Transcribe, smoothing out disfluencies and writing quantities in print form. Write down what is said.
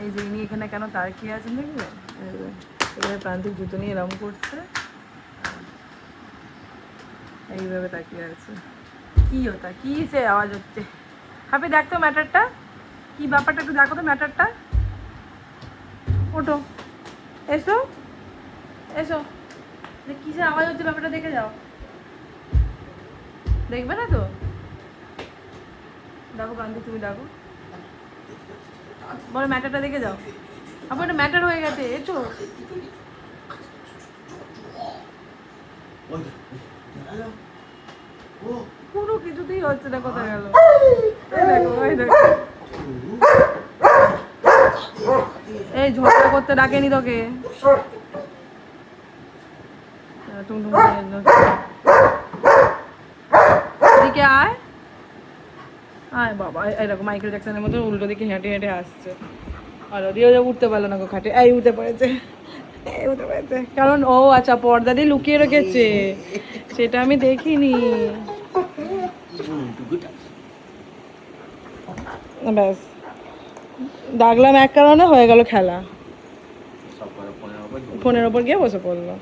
এই যে ইনি এখানে কেন তার কি আছেন দেখবে, এখানে প্রান্তিক জুতো নিয়ে এরম করছে, এইভাবে তাকিয়ে আছে। কি ওটা, কি সে আওয়াজ হচ্ছে? হাপি দেখতো ম্যাটারটা কি ব্যাপারটা, একটু দেখো তো ম্যাটারটা। ওঠো, এসো এসো, কিসের আওয়াজ হচ্ছে ব্যাপারটা দেখে যাও। দেখবে না তো? দেখো প্রান্তি, তুমি দেখো, বলো ম্যাটারটা দেখে যাও। আপনার একটা ম্যাটার হয়ে গেছে, এসো। পুরো কিছুতেই হচ্ছে না, কোথায় গেল? এই ঝগড়া করতে ডাকেনি তোকে? এদিকে আয়, আয় বাবা, এরকম মাইকেল জ্যাকসনের মতো উল্টো দিকে হেঁটে হেঁটে আসছে। আর ওদিকে উঠতে পারলো না গো খাটে, এই উঠতে পেরেছে, উঠতে পেরেছে, কারণ ও আচ্ছা পর্দা দিয়ে লুকিয়ে রেখেছে, সেটা আমি দেখিনি। ব্যাস, ডাকলাম এক কারণে, হয়ে গেল খেলা, ফোনের ওপর গিয়ে বসে পড়লো।